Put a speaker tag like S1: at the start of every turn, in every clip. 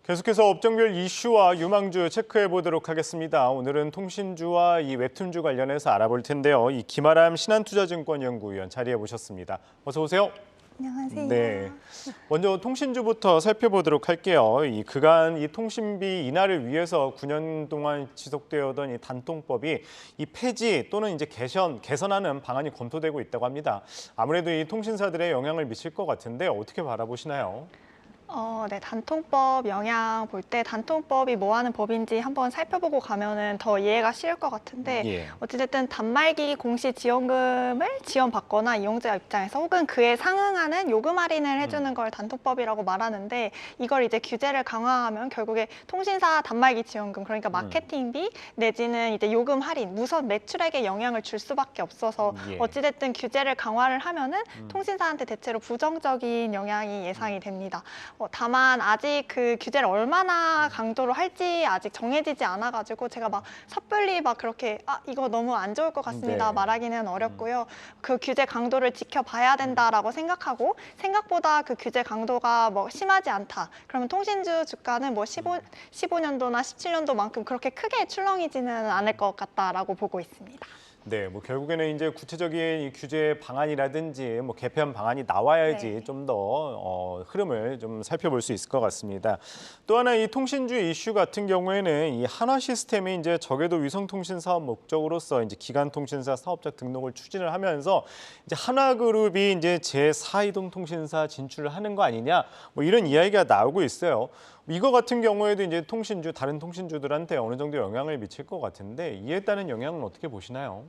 S1: 계속해서 업종별 이슈와 유망주 체크해 보도록 하겠습니다. 오늘은 통신주와 이 웹툰주 관련해서 알아볼 텐데요. 이 김아람 신한투자증권 연구위원 자리해 보셨습니다. 어서 오세요.
S2: 안녕하세요.
S1: 네. 먼저 통신주부터 살펴보도록 할게요. 이 그간 이 통신비 인하를 위해서 9년 동안 지속되어던 이 단통법이 이 폐지 또는 이제 개선하는 방안이 검토되고 있다고 합니다. 아무래도 이 통신사들에 영향을 미칠 것 같은데 어떻게 바라보시나요?
S2: 네, 단통법 영향 볼 때 단통법이 뭐 하는 법인지 한번 살펴보고 가면은 더 이해가 쉬울 것 같은데
S1: 예.
S2: 어찌됐든 단말기 공시 지원금을 지원받거나 이용자 입장에서 혹은 그에 상응하는 요금 할인을 해주는 걸 단통법이라고 말하는데 이걸 이제 규제를 강화하면 결국에 통신사 단말기 지원금 그러니까 마케팅비 내지는 이제 요금 할인 우선 매출액에 영향을 줄 수밖에 없어서
S1: 예.
S2: 어찌됐든 규제를 강화를 하면은 통신사한테 대체로 부정적인 영향이 예상이 됩니다. 다만 아직 그 규제를 얼마나 강도로 할지 아직 정해지지 않아가지고 제가 막 섣불리 막 그렇게 이거 너무 안 좋을 것 같습니다
S1: 네.
S2: 말하기는 어렵고요. 그 규제 강도를 지켜봐야 된다라고 생각하고 생각보다 그 규제 강도가 뭐 심하지 않다. 그러면 통신주 주가는 뭐 15년도나 17년도만큼 그렇게 크게 출렁이지는 않을 것 같다라고 보고 있습니다.
S1: 네, 뭐 결국에는 이제 구체적인 이 규제 방안이라든지 뭐 개편 방안이 나와야지
S2: 네.
S1: 좀 더 흐름을 좀 살펴볼 수 있을 것 같습니다. 또 하나 이 통신주 이슈 같은 경우에는 이 한화 시스템이 이제 저궤도 위성통신 사업 목적으로서 이제 기간통신사 사업자 등록을 추진을 하면서 이제 한화그룹이 이제 제4이동통신사 진출을 하는 거 아니냐 뭐 이런 이야기가 나오고 있어요. 이거 같은 경우에도 이제 다른 통신주들한테 어느 정도 영향을 미칠 것 같은데 이에 따른 영향은 어떻게 보시나요?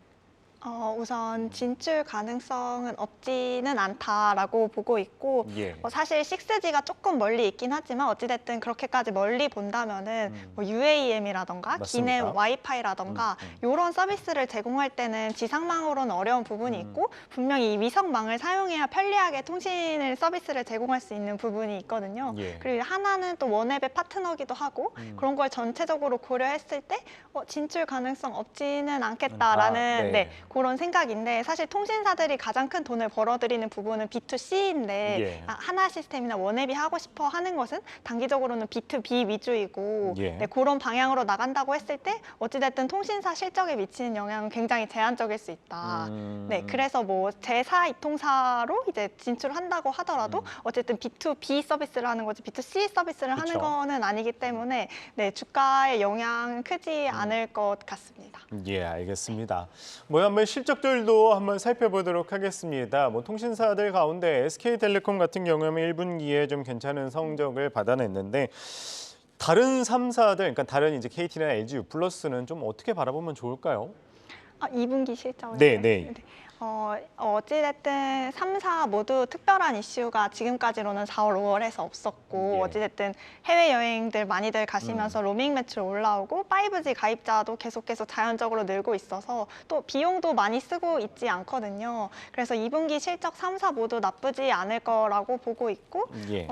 S2: 우선 진출 가능성은 없지는 않다라고 보고 있고
S1: 예.
S2: 사실 6G가 조금 멀리 있긴 하지만 어찌됐든 그렇게까지 멀리 본다면은 뭐 UAM이라던가 기내
S1: 맞습니다.
S2: 와이파이라던가 이런 서비스를 제공할 때는 지상망으로는 어려운 부분이 있고 분명히 이 위성망을 사용해야 편리하게 통신을 서비스를 제공할 수 있는 부분이 있거든요.
S1: 예.
S2: 그리고 하나는 또 원앱의 파트너기도 하고 그런 걸 전체적으로 고려했을 때 진출 가능성 없지는 않겠다라는
S1: 네.
S2: 그런 생각인데 사실 통신사들이 가장 큰 돈을 벌어들이는 부분은 B2C인데
S1: 예.
S2: 하나 시스템이나 원앱이 하고 싶어 하는 것은 단기적으로는 B2B 위주이고
S1: 예.
S2: 네, 그런 방향으로 나간다고 했을 때 어찌됐든 통신사 실적에 미치는 영향은 굉장히 제한적일 수 있다. 네, 그래서 뭐 제4 이통사로 이제 진출한다고 하더라도 어쨌든 B2B 서비스를 하는 거지 B2C 서비스를 하는
S1: 그쵸.
S2: 거는 아니기 때문에 네, 주가에 영향은 크지 않을 것 같습니다.
S1: 예, 알겠습니다. 뭐 한번 실적들도 한번 살펴보도록 하겠습니다. 뭐 통신사들 가운데 SK텔레콤 같은 경우는 1분기에 좀 괜찮은 성적을 받아냈는데 다른 3사들, 그러니까 다른 이제 KT나 LG U+는 좀 어떻게 바라보면 좋을까요?
S2: 2분기 실적을
S1: 네.
S2: 어찌됐든 3사 모두 특별한 이슈가 지금까지로는 4월, 5월에서 없었고
S1: 예.
S2: 어찌됐든 해외여행들 많이들 가시면서 로밍 매출 올라오고 5G 가입자도 계속 자연적으로 늘고 있어서 또 비용도 많이 쓰고 있지 않거든요. 그래서 2분기 실적 3사 모두 나쁘지 않을 거라고 보고 있고
S1: 예.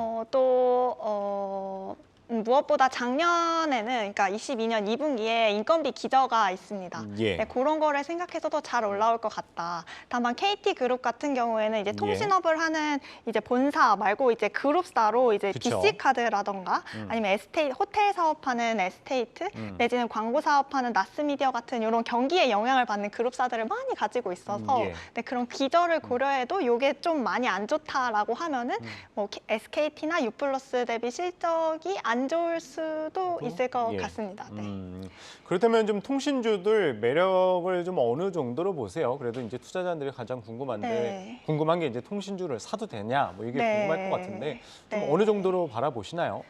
S2: 무엇보다 작년에는 그러니까 22년 2분기에 인건비 기저가 있습니다.
S1: 예.
S2: 네, 그런 거를 생각해서도 잘 올라올 것 같다. 다만 KT그룹 같은 경우에는 이제 통신업을 하는 이제 본사 말고 이제 그룹사로 이제
S1: 그쵸.
S2: BC카드라던가 아니면 에스테이트 호텔 사업하는 에스테이트 내지는 광고 사업하는 나스미디어 같은 이런 경기에 영향을 받는 그룹사들을 많이 가지고 있어서
S1: 예.
S2: 네, 그런 기저를 고려해도 이게 좀 많이 안 좋다라고 하면은 뭐 SKT나 U+ 대비 실적이 안 좋을 수도 있을 것
S1: 예.
S2: 같습니다. 네.
S1: 그렇다면 좀 통신주들 매력을 좀 어느 정도로 보세요? 그래도 이제 투자자들이 가장
S2: 네.
S1: 궁금한 게 이제 통신주를 사도 되냐? 뭐 이게
S2: 네.
S1: 궁금할 것 같은데 좀
S2: 네.
S1: 어느 정도로 바라보시나요?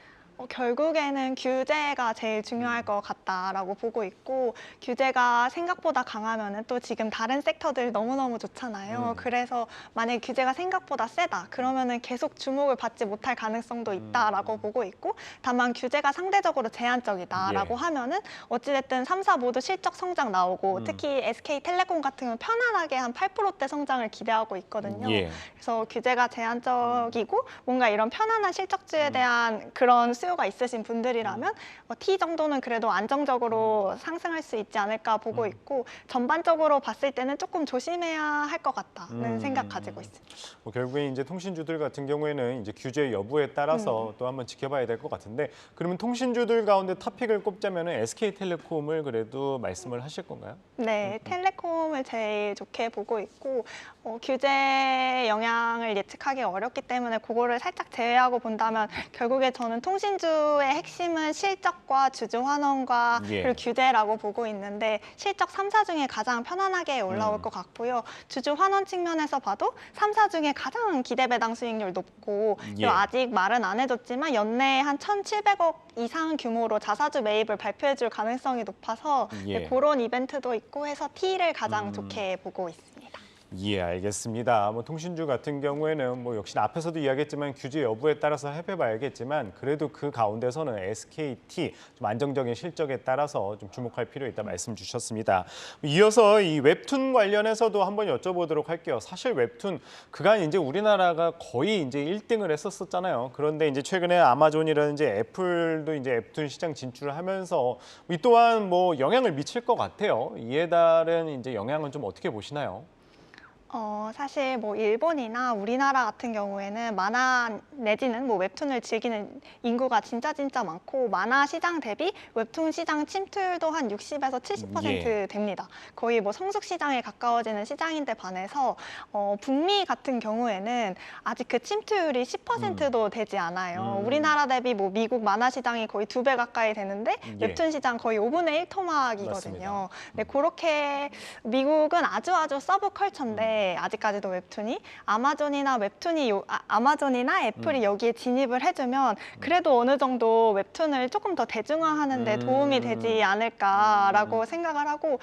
S2: 결국에는 규제가 제일 중요할 것 같다라고 보고 있고 규제가 생각보다 강하면은 또 지금 다른 섹터들 너무너무 좋잖아요. 그래서 만약에 규제가 생각보다 세다 그러면은 계속 주목을 받지 못할 가능성도 있다라고 보고 있고 다만 규제가 상대적으로 제한적이다라고
S1: 예.
S2: 하면은 어찌됐든 3사 모두 실적 성장 나오고 특히 SK텔레콤 같은 경우는 편안하게 한 8%대 성장을 기대하고 있거든요.
S1: 예.
S2: 그래서 규제가 제한적이고 뭔가 이런 편안한 실적주에 대한 그런 수요가 있으신 분들이라면 T 정도는 그래도 안정적으로 상승할 수 있지 않을까 보고 있고 전반적으로 봤을 때는 조금 조심해야 할 것 같다는 생각 가지고 있습니다.
S1: 뭐 결국에 이제 통신주들 같은 경우에는 이제 규제 여부에 따라서 또 한번 지켜봐야 될 것 같은데 그러면 통신주들 가운데 탑픽을 꼽자면은 SK텔레콤을 그래도 말씀을 하실 건가요?
S2: 네, 텔레콤을 제일 좋게 보고 있고 규제 영향을 예측하기 어렵기 때문에 그거를 살짝 제외하고 본다면 결국에 저는 통신주의 핵심은 실적과 주주 환원과
S1: 예.
S2: 그리고 규제라고 보고 있는데 실적 3사 중에 가장 편안하게 올라올 것 같고요. 주주 환원 측면에서 봐도 3사 중에 가장 기대 배당 수익률 높고
S1: 예.
S2: 그리고 아직 말은 안 해줬지만 연내에 한 1,700억 이상 규모로 자사주 매입을 발표해줄 가능성이 높아서
S1: 예.
S2: 네, 그런 이벤트도 있고 해서 T를 가장 좋게 보고 있습니다.
S1: 예, 알겠습니다. 뭐 통신주 같은 경우에는 뭐 역시 앞에서도 이야기했지만 규제 여부에 따라서 살펴봐야겠지만 그래도 그 가운데서는 SKT 좀 안정적인 실적에 따라서 좀 주목할 필요 있다 말씀 주셨습니다. 이어서 이 웹툰 관련해서도 한번 여쭤보도록 할게요. 사실 웹툰 그간 이제 우리나라가 거의 이제 1등을 했었잖아요. 그런데 이제 최근에 아마존이라든지 애플도 이제 웹툰 시장 진출을 하면서 이 또한 뭐 영향을 미칠 것 같아요. 이에 따른 이제 영향은 좀 어떻게 보시나요?
S2: 사실 뭐 일본이나 우리나라 같은 경우에는 만화 내지는 뭐 웹툰을 즐기는 인구가 진짜 많고 만화 시장 대비 웹툰 시장 침투율도 한 60에서 70% 됩니다. 거의 뭐 성숙 시장에 가까워지는 시장인데 반해서 북미 같은 경우에는 아직 그 침투율이 10%도 되지 않아요. 우리나라 대비 뭐 미국 만화 시장이 거의 2배 가까이 되는데 웹툰 시장 거의 5분의 1 토막이거든요. 네, 그렇게 미국은 아주 서브컬처인데 아직까지도 웹툰이 아마존이나 아마존이나 애플이 여기에 진입을 해주면 그래도 어느 정도 웹툰을 조금 더 대중화하는 데 도움이 되지 않을까라고 생각을 하고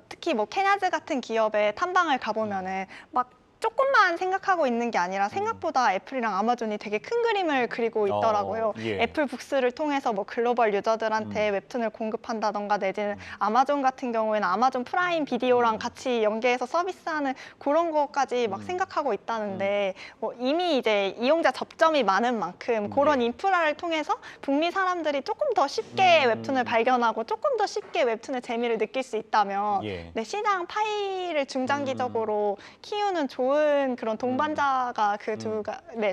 S2: 특히 뭐 캐나즈 같은 기업에 탐방을 가보면은 막 조금만 생각하고 있는 게 아니라 생각보다 애플이랑 아마존이 되게 큰 그림을 그리고 있더라고요.
S1: 예.
S2: 애플 북스를 통해서 뭐 글로벌 유저들한테 웹툰을 공급한다던가 내지는 아마존 같은 경우에는 아마존 프라임 비디오랑 같이 연계해서 서비스하는 그런 것까지 막 생각하고 있다는데 이미 이제 이용자 접점이 많은 만큼 그런 인프라를 통해서 북미 사람들이 조금 더 쉽게 웹툰을 발견하고 조금 더 쉽게 웹툰의 재미를 느낄 수 있다면 네, 시장 파이를 중장기적으로 키우는 좋은 그런 동반자가 그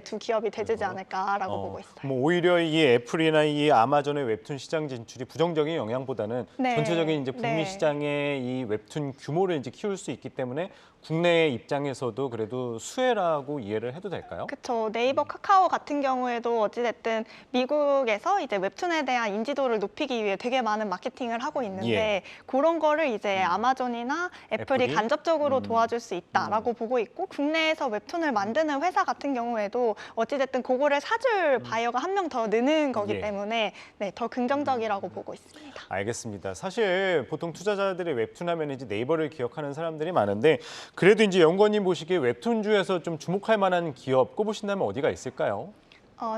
S2: 두 기업이 되지 않을까라고 보고 있어요.
S1: 뭐 오히려 이 애플이나 이 아마존의 웹툰 시장 진출이 부정적인 영향보다는
S2: 네.
S1: 전체적인 이제 북미
S2: 네.
S1: 시장의 이 웹툰 규모를 이제 키울 수 있기 때문에 국내 입장에서도 그래도 수혜라고 이해를 해도 될까요?
S2: 그렇죠. 네이버, 카카오 같은 경우에도 어찌됐든 미국에서 이제 웹툰에 대한 인지도를 높이기 위해 되게 많은 마케팅을 하고 있는데 그런 거를 이제 아마존이나 애플이
S1: 애플이?
S2: 간접적으로 도와줄 수 있다라고 보고 있고 국내에서 웹툰을 만드는 회사 같은 경우에도 어찌됐든 그거를 사줄 바이어가 한 명 더 느는 거기 때문에 네, 더 긍정적이라고 보고 있습니다.
S1: 알겠습니다. 사실 보통 투자자들이 웹툰 하면 이제 네이버를 기억하는 사람들이 많은데 그래도 이제 연구원님 보시기에 웹툰주에서 좀 주목할 만한 기업 꼽으신다면 어디가 있을까요?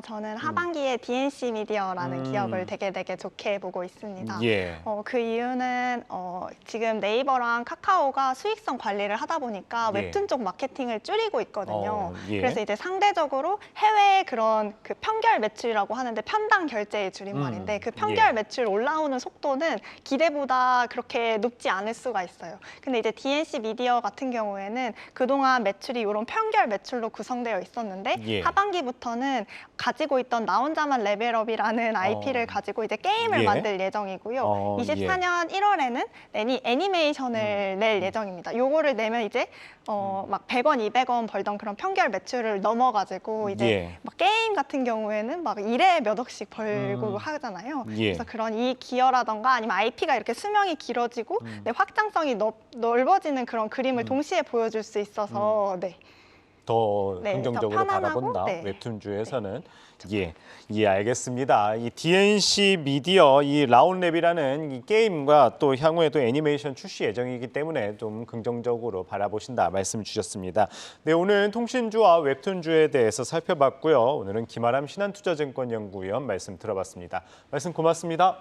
S2: 저는 하반기에 DNC 미디어라는 기업을 되게 좋게 보고 있습니다.
S1: 예.
S2: 그 이유는 지금 네이버랑 카카오가 수익성 관리를 하다 보니까 웹툰 쪽 마케팅을 줄이고 있거든요. 그래서 이제 상대적으로 해외 그런 그 편결 매출이라고 하는데 편당 결제의 줄임말인데 그 편결 매출 올라오는 속도는 기대보다 그렇게 높지 않을 수가 있어요. 근데 이제 DNC 미디어 같은 경우에는 그동안 매출이 이런 편결 매출로 구성되어 있었는데 하반기부터는 가지고 있던 나 혼자만 레벨업이라는 IP를 가지고 이제 게임을 만들 예정이고요. 24년 1월에는 애니메이션을 낼 예정입니다. 요거를 내면 이제 막 100원, 200원 벌던 그런 편결 매출을 넘어가지고 이제 막 게임 같은 경우에는 막 1회 몇 억씩 벌고 하잖아요. 그래서 그런 이 기여라던가 아니면 IP가 이렇게 수명이 길어지고 확장성이 넓어지는 그런 그림을 동시에 보여줄 수 있어서
S1: 더 긍정적으로 바라본다. 웹툰주에서는 예, 알겠습니다. 이 DNC 미디어 이 라운랩이라는 이 게임과 또 향후에도 애니메이션 출시 예정이기 때문에 좀 긍정적으로 바라보신다 말씀 주셨습니다. 네, 오늘 통신주와 웹툰주에 대해서 살펴봤고요. 오늘은 김아람 신한투자증권연구위원 말씀 들어봤습니다. 말씀 고맙습니다.